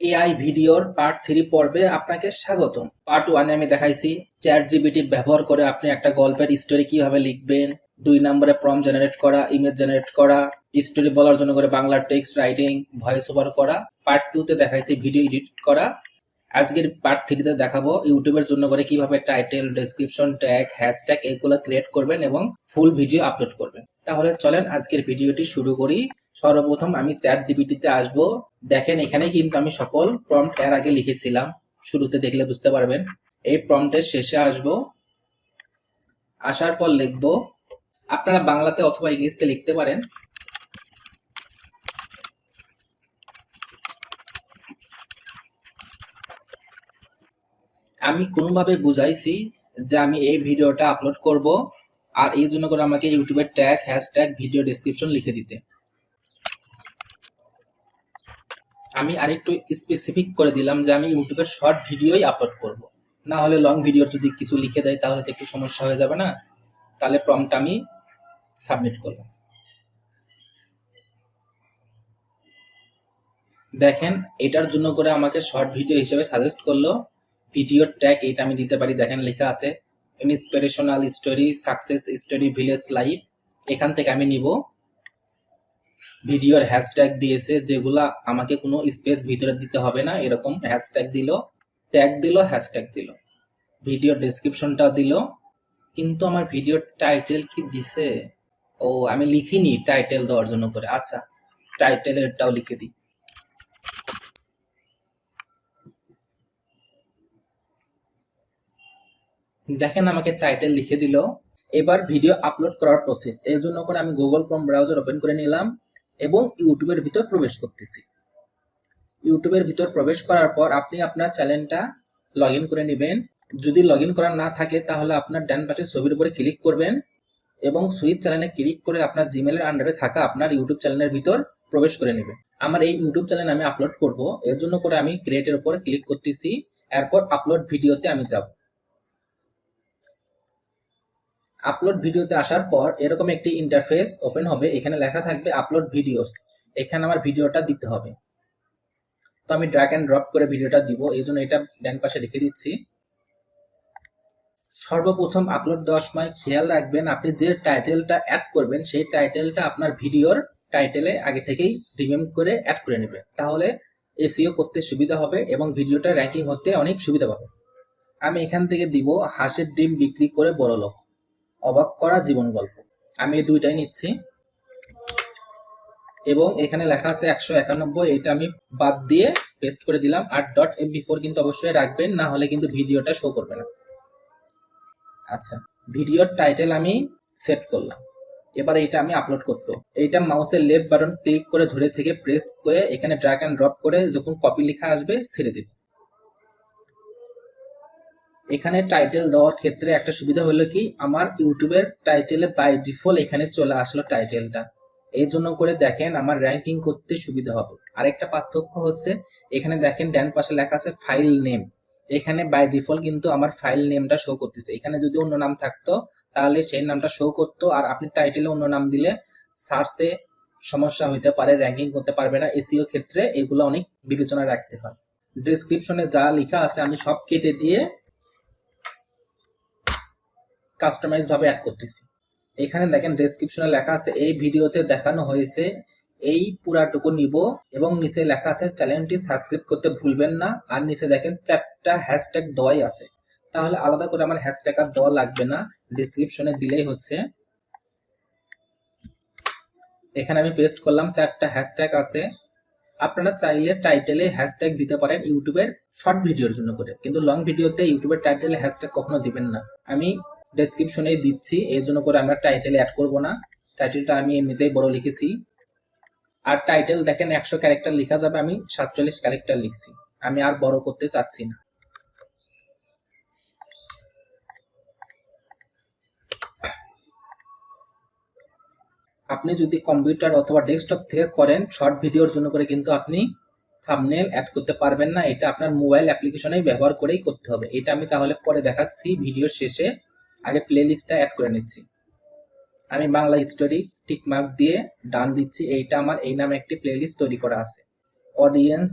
AI ভিডিওর part 3 পর্বে আপনাকে স্বাগতম। পার্ট 1 এ আমি দেখাইছি চ্যাট জিপিটি ব্যবহার করে আপনি একটা গল্পের স্টোরি কিভাবে লিখবেন। 2 নম্বরে প্রম্পট জেনারেট করা, ইমেজ জেনারেট করা, স্টোরি বলার জন্য করে Bangla text writing, voice over করা। পার্ট 2 তে দেখাইছি ভিডিও এডিট করা। আজকের পার্ট 3 তে দেখাবো ইউটিউবের জন্য করে কিভাবে টাইটেল, ডেসক্রিপশন, ট্যাগ, হ্যাশট্যাগ এগুলো ক্রিয়েট করবেন এবং ফুল ভিডিও আপলোড করবেন। তাহলে চলেন আজকের ভিডিওটি শুরু করি। সর্বপ্রথম আমি চ্যাট জিপিটিতে আসবো। দেখেন এখানে কিন্তু আমি সকল প্রম্পট এর আগে লিখেছিলাম, শুরুতে দেখলে বুঝতে পারবেন। এই প্রম্পটের শেষে আসবো, আসার পর লিখবো, আপনারা বাংলাতে অথবা ইংলিশতে লিখতে পারেন, আমি কোনোভাবে বুঝাইছি যে আমি এই ভিডিওটা আপলোড করব, আর এই জন্য করে আমাকে ইউটিউবের ট্যাগ, হ্যাশট্যাগ, ভিডিও ডেসক্রিপশন লিখে দিতে। আমি আরেকটু স্পেসিফিক করে দিলাম যে আমি ইউটিউবের শর্ট ভিডিওই আপলোড করব, না হলে লং ভিডিওর যদি কিছু লিখে দেয় তাহলে তো একটু সমস্যা হয়ে যাবে না। তাহলে প্রম্পট আমি সাবমিট করলাম। দেখেন এটার জন্য করে আমাকে শর্ট ভিডিও হিসেবে সাজেস্ট করলো। ভিডিওর ট্যাগ এটা আমি দিতে পারি, দেখেন লেখা আছে inspirational story, success story, village life. এখান থেকে আমি নিব। ভিডিওর হ্যাশট্যাগ দিয়েছে যেগুলা আমাকে কোনো স্পেস ভিতরে দিতে হবে না, এরকম হ্যাশট্যাগ দিল, ট্যাগ দিল, হ্যাশট্যাগ দিল, ভিডিও ডেসক্রিপশনটা দিল। কিন্তু আমার ভিডিওর টাইটেল কি দিছে? ও আমি লিখিনি টাইটেল দেওয়ার জন্য করে। আচ্ছা, টাইটেলেরটাও লিখে দিই। দেখেন আমাকে টাইটেল লিখে দিল। এবার ভিডিও আপলোড করার প্রসেস, এর জন্য করে আমি গুগল ক্রোম ব্রাউজার ওপেন করে নিলাম এবং ইউটিউবের ভিতর প্রবেশ করতেছি। ইউটিউবের ভিতর প্রবেশ করার পর আপনি আপনার চ্যানেলটা লগ ইন করে নেবেন। যদি লগ ইন করা না থাকে তাহলে আপনার ডান পাশের ছবির উপরে ক্লিক করবেন এবং সুইচ চ্যানেলে ক্লিক করে আপনার জিমেলের আন্ডারে থাকা আপনার ইউটিউব চ্যানেলের ভিতর প্রবেশ করে নেবেন। আমার এই ইউটিউব চ্যানেল আমি আপলোড করব, এর জন্য করে আমি ক্রিয়েটের উপরে ক্লিক করতেছি। এরপর আপলোড ভিডিওতে আমি যাব। আপলোড ভিডিওতে আসার পর এরকম একটি ইন্টারফেস ওপেন হবে, এখানে লেখা থাকবে আপলোড ভিডিওস। এখানে আমার ভিডিওটা দিতে হবে। তো আমি ড্র্যাগ এন্ড ড্রপ করে ভিডিওটা দিব, এই জন্য এটা ডান পাশে লিখে দিচ্ছি। সর্বপ্রথম আপলোড দেওয়ার সময় খেয়াল রাখবেন আপনি যে টাইটেলটা অ্যাড করবেন সেই টাইটেলটা আপনার ভিডিওর টাইটেলে আগে থেকেই রিমেম্বার করে অ্যাড করে নেবেন, তাহলে এসইও করতে সুবিধা হবে এবং ভিডিওটা র্যাঙ্কিং হতে অনেক সুবিধা পাবে। আমি এখান থেকে দিব হাঁসের ডিম বিক্রি করে বড়লোক, অবাক করা জীবন গল্প। আমি এই দুইটাই নিচ্ছি এবং এখানে লেখা আছে 191, এটা আমি বাদ দিয়ে পেস্ট করে দিলাম। আর .mp4 কিন্তু অবশ্যই রাখবেন, না হলে কিন্তু ভিডিওটা শো করবে না। আচ্ছা, ভিডিওর টাইটেল আমি সেট করলাম। এবার এটা আমি আপলোড করতে, এইটা মাউসের লেফট বাটন ক্লিক করে ধরে থেকে প্রেস করে এখানে ড্র্যাগ এন্ড ড্রপ করে যখন কপি লেখা আসবে ছেড়ে দিব। এখানে টাইটেল দেওয়ার ক্ষেত্রে একটা সুবিধা হলো কি, আমার ইউটিউবের টাইটেলে বাই ডিফল্ট এখানে চলে আসলো টাইটেলটা, এই জন্য করে দেখেন আমার র্যাঙ্কিং করতে সুবিধা হবে। আরেকটা পার্থক্য হচ্ছে এখানে দেখেন ডান পাশে লেখা আছে ফাইল নেম, এখানে বাই ডিফল্ট কিন্তু আমার ফাইল নেমটা শো করতেছে। এখানে যদি অন্য নাম থাকতো তাহলে সেই নামটা শো করতো, আর আপনি টাইটেলে অন্য নাম দিলে সার্চে সমস্যা হইতে পারে, র্যাঙ্কিং করতে পারবে না। এসইও ক্ষেত্রে এগুলো অনেক বিবেচনা রাখতে হয়। ডেসক্রিপশনে যা লেখা আছে আমি সব কেটে দিয়ে কাস্টমাইজ ভাবে অ্যাড করতেছি। এখানে দেখেন ডেসক্রিপশনে লেখা আছে এই ভিডিওতে দেখানো হয়েছে, এই পুরাটুকু নিব এবং নিচে লেখা আছে চ্যানেলটি সাবস্ক্রাইব করতে ভুলবেন না। আর নিচে দেখেন 4টা হ্যাশট্যাগ দেওয়াই আছে, তাহলে আলাদা করে আমার হ্যাশট্যাগ আর দেওয়া লাগবে না, ডেসক্রিপশনে দিলেই হচ্ছে। এখানে আমি পেস্ট করলাম, 4টা হ্যাশট্যাগ আছে। আপনারা চাইলে টাইটেলে হ্যাশট্যাগ দিতে পারেন ইউটিউবের শর্ট ভিডিওর জন্য করে, কিন্তু লং ভিডিওতে ইউটিউবের টাইটেলে হ্যাশট্যাগ কখনো দিবেন না। আমি ডেসক্রিপশনে দিচ্ছি, এই জন্য করে আমরা টাইটেলে অ্যাড করব না, টাইটেলটা আমি এমনিতেই বড় লিখেছি। আর টাইটেল দেখেন 100 ক্যারেক্টার লেখা যাবে, আমি 47 ক্যারেক্টার লিখছি, আমি আর বড় করতে চাচ্ছি না। আপনি যদি কম্পিউটার অথবা ডেস্কটপ থেকে করেন শর্ট ভিডিওর জন্য করে কিন্তু আপনি থাম্বনেল অ্যাড করতে পারবেন না, এটা আপনার মোবাইল অ্যাপ্লিকেশনেই ব্যবহার করেই করতে হবে। এটা আমি তাহলে পরে দেখাচ্ছি ভিডিওর শেষে, আগে প্লে লিস্টটা অ্যাড করে নিচ্ছি। আমি বাংলা স্টোরি টিক মার্ক দিয়ে ডান দিচ্ছি, এইটা আমার এই নামে একটি প্লে লিস্ট তৈরি করা আছে। অডিয়েন্স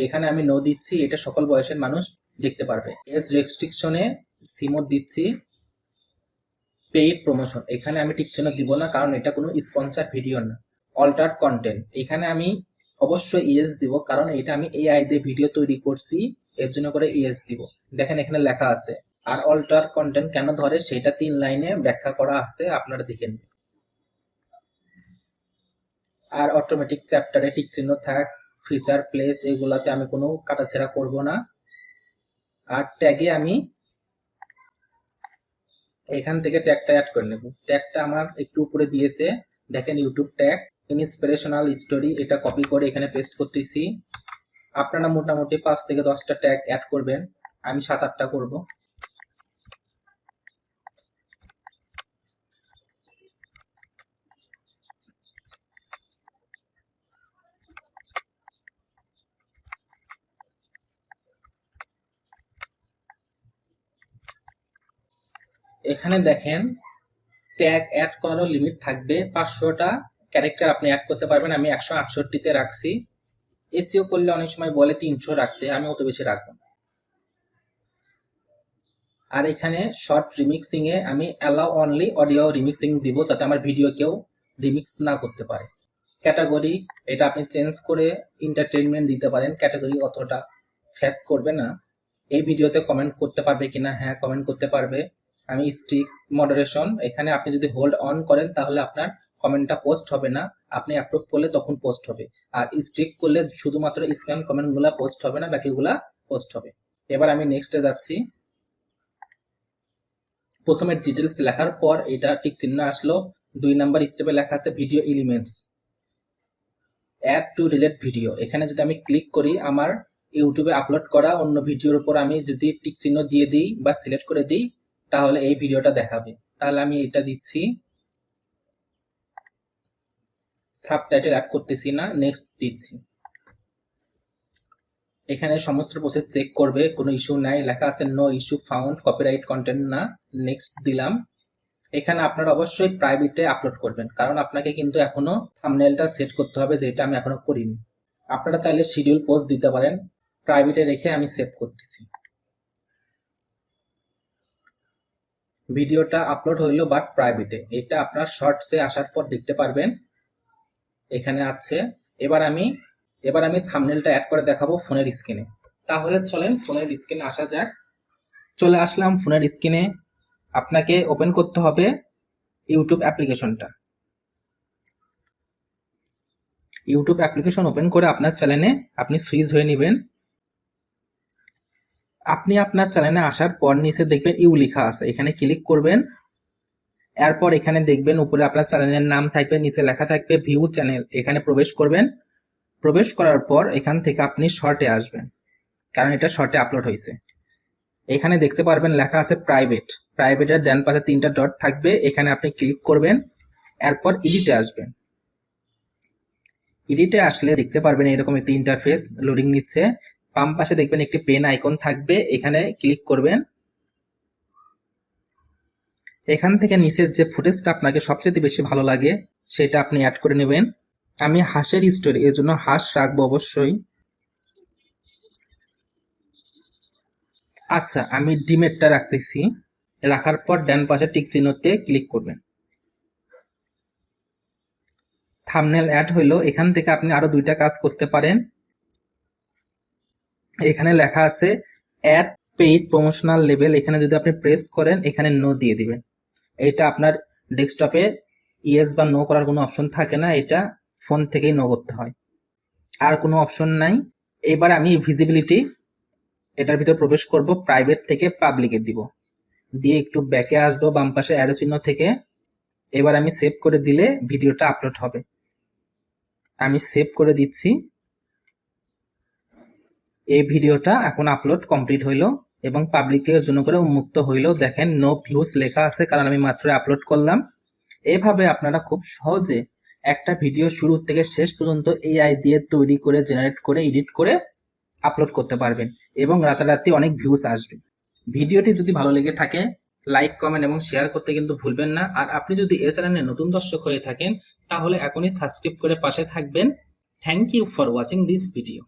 এখানে আমি নো দিচ্ছি, এটা সকল বয়সের মানুষ দেখতে পারবে। এজ রেস্ট্রিকশনে সিমোড দিচ্ছি। পেইড প্রমোশন এখানে আমি টিক চিহ্ন দিব না, কারণ এটা কোনো স্পন্সর ভিডিও না। অল্টার কন্টেন্ট এখানে আমি অবশ্যই ইয়েস দিব, কারণ এটা আমি এআই দিয়ে ভিডিও তৈরি করছি, এর জন্য করে ইয়েস দিব। দেখেন এখানে লেখা আছে। আর অল্টার কন্টেন্ট কেন ধরে সেটা 3 লাইনে ব্যাখ্যা করা আছে, আপনারা দেখে নিন। আর অটোমেটিক চ্যাপ্টারে টিক চিহ্ন থাক, ফিচার প্লেস এগুলাতে আমি কোনো কাটাছেড়া করব না। আর ট্যাগে আমি এখান থেকে ট্যাগটা অ্যাড করে নেব। ট্যাগটা আমার একটু উপরে দিয়েছে, দেখেন ইউটিউব ট্যাগ ইন্সপিরেশনাল স্টোরি, এটা কপি করে এখানে পেস্ট করতেছি। আপনারা মোটামুটি 5 থেকে 10টা ট্যাগ অ্যাড করবেন, আমি 7-8টা করব। এখানে দেখেন ট্যাগ অ্যাড করার লিমিট থাকবে 500টা ক্যারেক্টার আপনি অ্যাড করতে পারবেন, আমি 168তে রাখছি। এসইও করলে অনেক সময় বলে 300 রাখতে, আমি অত বেশি রাখবো। আর এখানে শর্ট রিমিক্সিং এ আমি অ্যালাউ অনলি অডিও রিমিক্সিং দিব, যাতে আমার ভিডিও কেউ রিমিক্স না করতে পারে। ক্যাটাগরি এটা আপনি চেঞ্জ করে এন্টারটেইনমেন্ট দিতে পারেন, ক্যাটাগরি অতটা ফ্যাক্ট করবে না। এই ভিডিওতে কমেন্ট করতে পারবে কিনা, হ্যাঁ কমেন্ট করতে পারবে। আমি স্ট্রিক মডারেশন, এখানে আপনি যদি হোল্ড অন করেন তাহলে আপনার কমেন্টটা পোস্ট হবে না, আপনি অ্যাপ্রুভ করলে তখন পোস্ট হবে। আর স্ট্রিক করলে শুধুমাত্র স্ক্যাম কমেন্টগুলো পোস্ট হবে না, বাকিগুলা পোস্ট হবে। এবার আমি নেক্সটে যাচ্ছি। প্রথমে ডিটেলস লেখার পর এটা টিক চিহ্ন আসলো। 2 নাম্বার স্টেপে লেখা আছে video elements, add to relate video. এখানে যদি আমি ক্লিক করি, আমার ইউটিউবে আপলোড করা অন্য ভিডিওর উপর আমি যদি টিক চিহ্ন দিয়ে দিই বা সিলেক্ট করে দিই, তাহলে এই ভিডিওটা দেখাবে। তাহলে আমি এটা দিচ্ছি, সাবটাইটেল অ্যাড করতেছি না, নেক্সট দিচ্ছি। এখানে সমস্ত প্রসেস চেক করবে, কোনো ইস্যু নাই, লেখা আছে no issue found, copyright content না, নেক্সট দিলাম। এখানে আপনারা অবশ্যই প্রাইভেটে আপলোড করবেন, কারণ আপনাকে কিন্তু এখনো থাম্বনেলটা সেট করতে হবে, যেটা আমি এখনো করিনি। আপনারা চাইলে শিডিউল পোস্ট দিতে পারেন, প্রাইভেটে রেখে আমি সেভ করতেছি। ভিডিওটা আপলোড হইলো বাট প্রাইভেটে, এটা আপনার শর্টসে আসার পর দেখতে পারবেন, এখানে আছে। এবার আমি থাম্বনেলটা অ্যাড করে দেখাবো ফোনের স্ক্রিনে। তাহলে চলেন ফোনের স্ক্রিনে আসা যাক। চলে আসলাম ফোনের স্ক্রিনে। আপনাকে ওপেন করতে হবে ইউটিউব অ্যাপ্লিকেশনটা। ইউটিউব অ্যাপ্লিকেশন ওপেন করে আপনার চ্যানেলে আপনি সুইচ হয়ে নেবেন। আপনি আপনার চ্যানেলে আসার পর নিচে দেখবেন ইউ লেখা আছে, এখানে ক্লিক করবেন। এরপর এখানে দেখবেন উপরে আপনার চ্যানেলের নাম থাকবে, নিচে লেখা থাকবে ভিউ চ্যানেল, এখানে প্রবেশ করবেন। প্রবেশ করার পর এখান থেকে আপনি শর্টে আসবেন, কারণ এটা শর্টে আপলোড হয়েছে। এখানে দেখতে পারবেন লেখা আছে প্রাইভেট, প্রাইভেটের ডান পাশে 3টা ডট থাকবে, এখানে আপনি ক্লিক করবেন। এরপর এডিটে আসবেন। এডিটে আসলে দেখতে পারবেন এরকম একটি ইন্টারফেস লোডিং নিচ্ছে। বাম পাশে দেখবেন একটি পেন আইকন থাকবে, এখানে ক্লিক করবেন। এখান থেকে নিচের যে ফুটেজটা আপনাকে সবচেয়ে বেশি ভালো লাগে সেটা আপনি অ্যাড করে নেবেন। আমি হাঁসের স্টোরি, এর জন্য হাঁস রাখবো অবশ্যই। আচ্ছা, আমি ডিমেটটা রাখতেছি। রাখার পর ডান পাশে টিক চিহ্নতে ক্লিক করবেন। থাম্বনেল অ্যাড হইলো। এখান থেকে আপনি আরো 2টা কাজ করতে পারেন। এখানে লেখা আছে অ্যাড পেইড প্রমোশনাল লেবেল, এখানে যদি আপনি প্রেস করেন এখানে নো দিয়ে দিবেন। এটা আপনার ডেস্কটপে ইয়েস বা নো করার কোনো অপশন থাকে না, এটা ফোন থেকেই নো করতে হয়, আর কোনো অপশন নাই। এবার আমি ভিজিবিলিটি এটার ভিতর প্রবেশ করব, প্রাইভেট থেকে পাবলিকে দিব, দিয়ে একটু ব্যাকে আসবো বাম পাশে অ্যারো চিহ্ন থেকে। এবার আমি সেভ করে দিলে ভিডিওটা আপলোড হবে। আমি সেভ করে দিচ্ছি। এই ভিডিওটা এখন আপলোড কমপ্লিট হইলো এবং পাবলিকের জন্য করে উন্মুক্ত হইলো। দেখেন নো ভিউজ লেখা আছে, কারণ আমি মাত্র আপলোড করলাম। এভাবে আপনারা খুব সহজে একটা ভিডিও শুরু থেকে শেষ পর্যন্ত এআই দিয়ে তৈরি করে, জেনারেট করে, এডিট করে আপলোড করতে পারবেন এবং রাতারাতি অনেক ভিউজ আসবে। ভিডিওটি যদি ভালো লেগে থাকে লাইক, কমেন্ট এবং শেয়ার করতে কিন্তু ভুলবেন না। আর আপনি যদি এই চ্যানেলে নতুন দর্শক হয়ে থাকেন তাহলে এখনই সাবস্ক্রাইব করে পাশে থাকবেন। Thank you for watching this video.